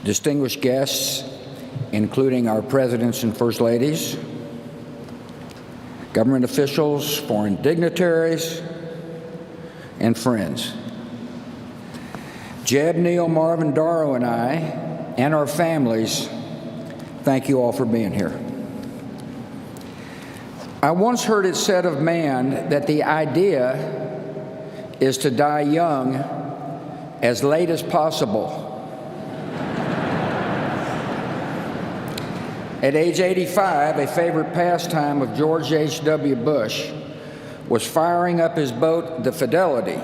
distinguished guests, including our presidents and first ladies, government officials, foreign dignitaries, and friends. Jeb, Neil, Marvin, Daro, and I, and our families, thank you all for being here. I once heard it said of man that the idea is to die young as late as possible. At age 85, a favorite pastime of George H.W. Bush was firing up his boat, the Fidelity,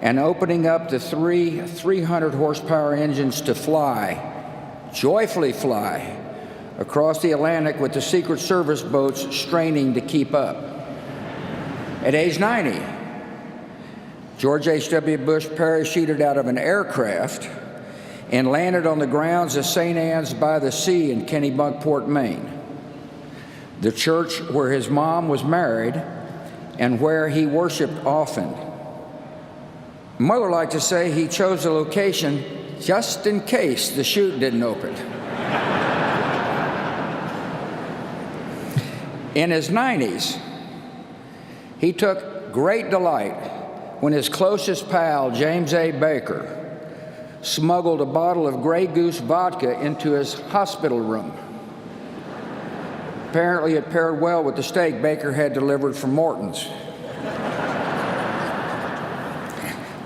and opening up the 300 horsepower engines to fly, joyfully fly, across the Atlantic with the Secret Service boats straining to keep up. At age 90, George H.W. Bush parachuted out of an aircraft and landed on the grounds of St. Anne's by the Sea in Kennebunkport, Maine, the church where his mom was married and where he worshiped often. Mother liked to say he chose the location just in case the chute didn't open. In his 90s, he took great delight when his closest pal, James A. Baker, smuggled a bottle of Grey Goose vodka into his hospital room. Apparently, it paired well with the steak Baker had delivered from Morton's.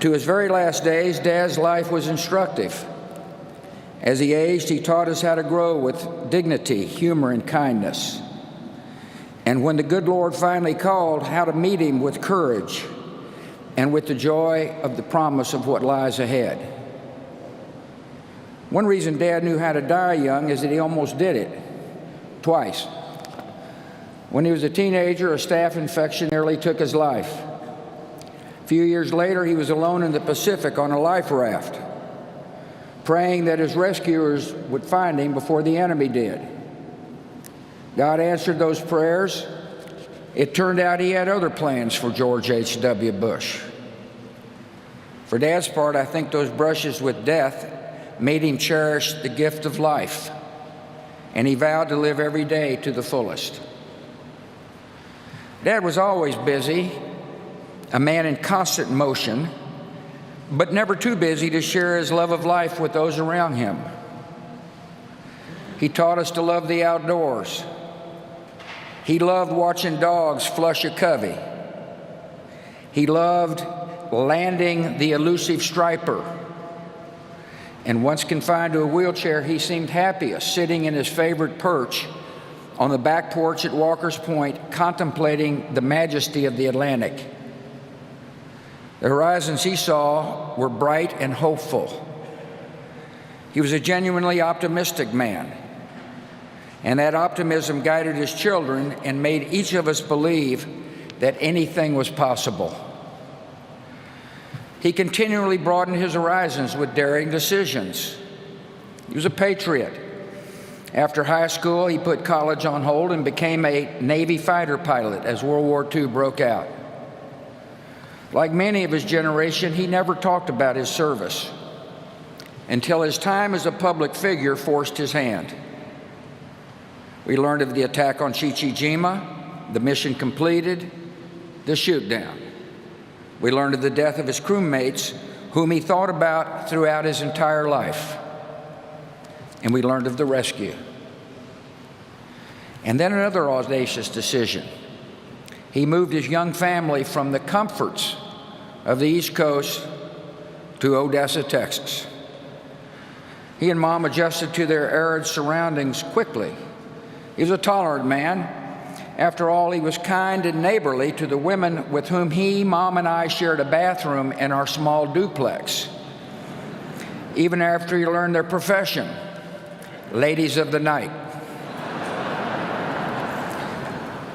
To his very last days, Dad's life was instructive. As he aged, he taught us how to grow with dignity, humor, and kindness. And when the good Lord finally called, how to meet him with courage and with the joy of the promise of what lies ahead. One reason Dad knew how to die young is that he almost did it, twice. When he was a teenager, a staph infection nearly took his life. A few years later, he was alone in the Pacific on a life raft, praying that his rescuers would find him before the enemy did. God answered those prayers. It turned out he had other plans for George H.W. Bush. For Dad's part, I think those brushes with death made him cherish the gift of life, and he vowed to live every day to the fullest. Dad was always busy, a man in constant motion, but never too busy to share his love of life with those around him. He taught us to love the outdoors. He loved watching dogs flush a covey. He loved landing the elusive striper. And once confined to a wheelchair, he seemed happiest sitting in his favorite perch on the back porch at Walker's Point, contemplating the majesty of the Atlantic. The horizons he saw were bright and hopeful. He was a genuinely optimistic man, and that optimism guided his children and made each of us believe that anything was possible. He continually broadened his horizons with daring decisions. He was a patriot. After high school, he put college on hold and became a Navy fighter pilot as World War II broke out. Like many of his generation, he never talked about his service until his time as a public figure forced his hand. We learned of the attack on Chichijima, the mission completed, the shoot-down. We learned of the death of his crewmates, whom he thought about throughout his entire life. And we learned of the rescue. And then another audacious decision. He moved his young family from the comforts of the East Coast to Odessa, Texas. He and Mom adjusted to their arid surroundings quickly. He was a tolerant man. After all, he was kind and neighborly to the women with whom he, Mom, and I shared a bathroom in our small duplex. Even after he learned their profession, ladies of the night.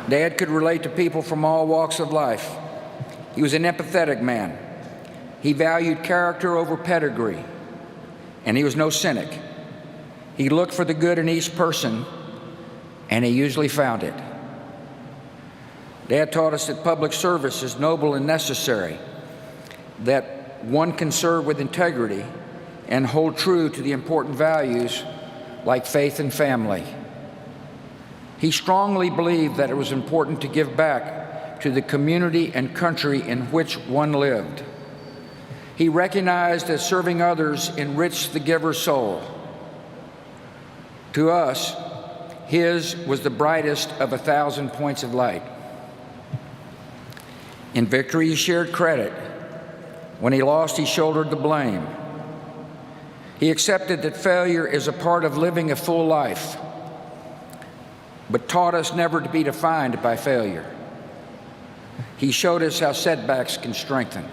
Dad could relate to people from all walks of life. He was an empathetic man. He valued character over pedigree, and he was no cynic. He looked for the good in each person, and he usually found it. Dad taught us that public service is noble and necessary, that one can serve with integrity, and hold true to the important values like faith and family. He strongly believed that it was important to give back to the community and country in which one lived. He recognized that serving others enriched the giver's soul. To us, his was the brightest of 1,000 points of light. In victory, he shared credit. When he lost, he shouldered the blame. He accepted that failure is a part of living a full life, but taught us never to be defined by failure. He showed us how setbacks can strengthen.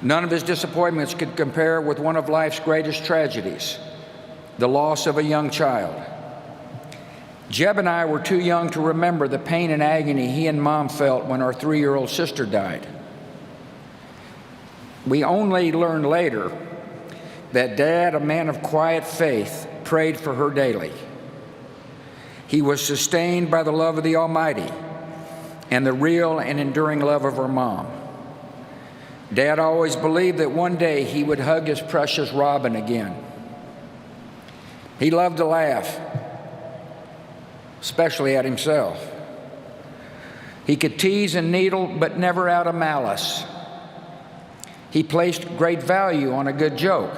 None of his disappointments could compare with one of life's greatest tragedies, the loss of a young child. Jeb and I were too young to remember the pain and agony he and Mom felt when our 3-year-old sister died. We only learned later that Dad, a man of quiet faith, prayed for her daily. He was sustained by the love of the Almighty and the real and enduring love of her mom. Dad always believed that one day he would hug his precious Robin again. He loved to laugh, especially at himself. He could tease and needle, but never out of malice. He placed great value on a good joke.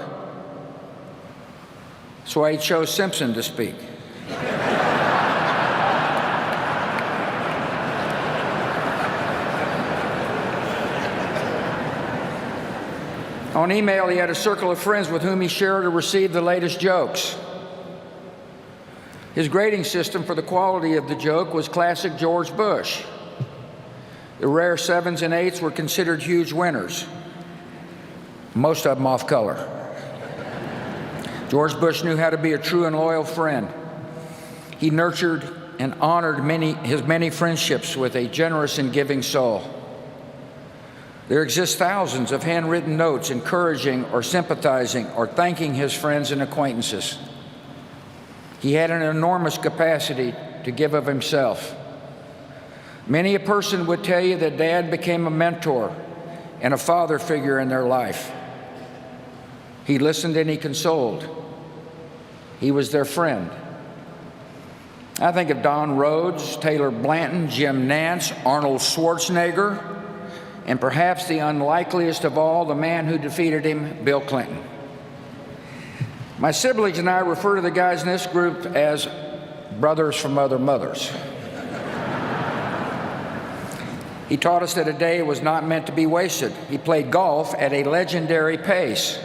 That's why he chose Simpson to speak. On email, he had a circle of friends with whom he shared or received the latest jokes. His grading system for the quality of the joke was classic George Bush. The rare 7s and 8s were considered huge winners, most of them off color. George Bush knew how to be a true and loyal friend. He nurtured and honored his many friendships with a generous and giving soul. There exist thousands of handwritten notes encouraging or sympathizing or thanking his friends and acquaintances. He had an enormous capacity to give of himself. Many a person would tell you that Dad became a mentor and a father figure in their life. He listened and he consoled. He was their friend. I think of Don Rhodes, Taylor Blanton, Jim Nance, Arnold Schwarzenegger, and perhaps the unlikeliest of all, the man who defeated him, Bill Clinton. My siblings and I refer to the guys in this group as brothers from other mothers. He taught us that a day was not meant to be wasted. He played golf at a legendary pace.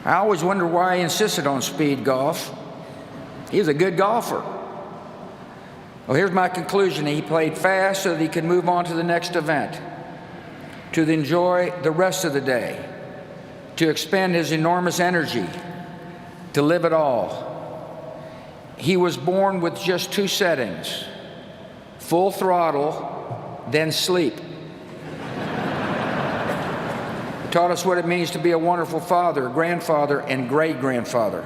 I always wondered why he insisted on speed golf. He was a good golfer. Well, here's my conclusion. He played fast so that he could move on to the next event, to enjoy the rest of the day, to expend his enormous energy, to live it all. He was born with just 2 settings: full throttle, then sleep. He taught us what it means to be a wonderful father, grandfather, and great-grandfather.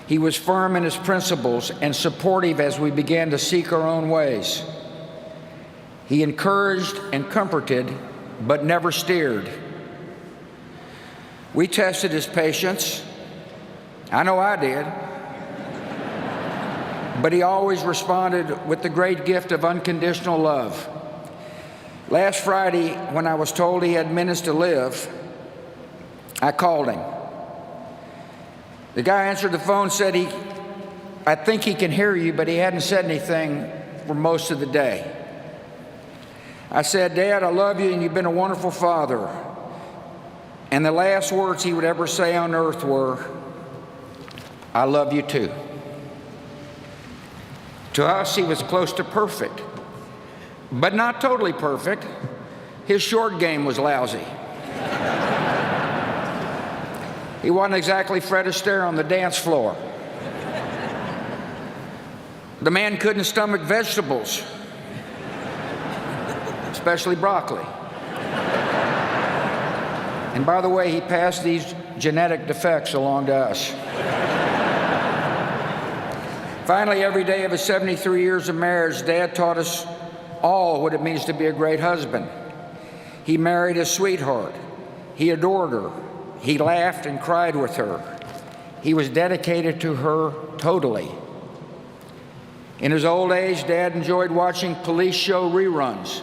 He was firm in his principles and supportive as we began to seek our own ways. He encouraged and comforted, but never steered. We tested his patience. I know I did. But he always responded with the great gift of unconditional love. Last Friday, when I was told he had minutes to live, I called him. The guy answered the phone, said I think he can hear you, but he hadn't said anything for most of the day. I said, Dad, I love you and you've been a wonderful father. And the last words he would ever say on earth were, I love you too. To us, he was close to perfect, but not totally perfect. His short game was lousy. He wasn't exactly Fred Astaire on the dance floor. The man couldn't stomach vegetables, especially broccoli. And by the way, he passed these genetic defects along to us. Finally, every day of his 73 years of marriage, Dad taught us all what it means to be a great husband. He married a sweetheart. He adored her. He laughed and cried with her. He was dedicated to her totally. In his old age, Dad enjoyed watching police show reruns,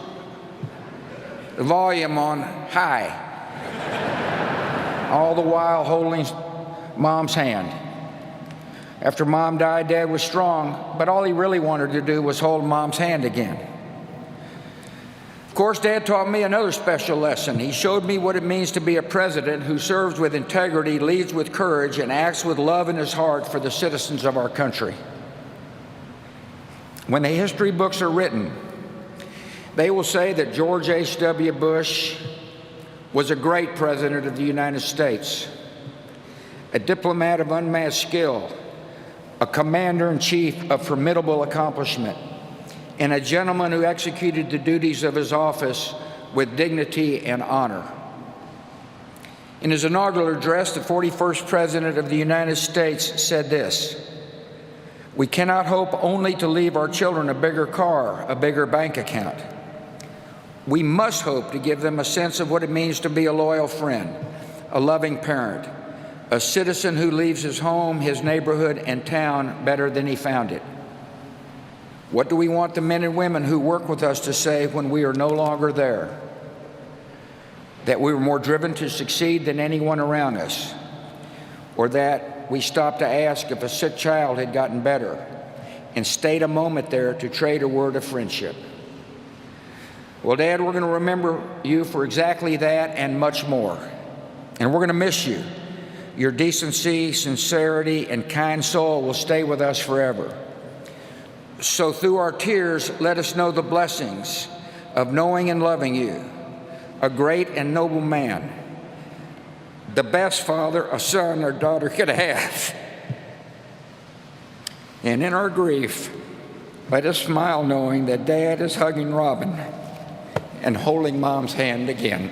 the volume on high, all the while holding Mom's hand. After Mom died, Dad was strong, but all he really wanted to do was hold Mom's hand again. Of course, Dad taught me another special lesson. He showed me what it means to be a president who serves with integrity, leads with courage, and acts with love in his heart for the citizens of our country. When the history books are written, they will say that George H.W. Bush was a great president of the United States, a diplomat of unmatched skill, a commander-in-chief of formidable accomplishment, and a gentleman who executed the duties of his office with dignity and honor. In his inaugural address, the 41st President of the United States said this: "We cannot hope only to leave our children a bigger car, a bigger bank account. We must hope to give them a sense of what it means to be a loyal friend, a loving parent, a citizen who leaves his home, his neighborhood, and town better than he found it." What do we want the men and women who work with us to say when we are no longer there? That we were more driven to succeed than anyone around us, or that we stopped to ask if a sick child had gotten better and stayed a moment there to trade a word of friendship? Well, Dad, we're going to remember you for exactly that and much more. And we're going to miss you. Your decency, sincerity, and kind soul will stay with us forever. So through our tears, let us know the blessings of knowing and loving you, a great and noble man, the best father a son or daughter could have. And in our grief, let us smile knowing that Dad is hugging Robin and holding Mom's hand again.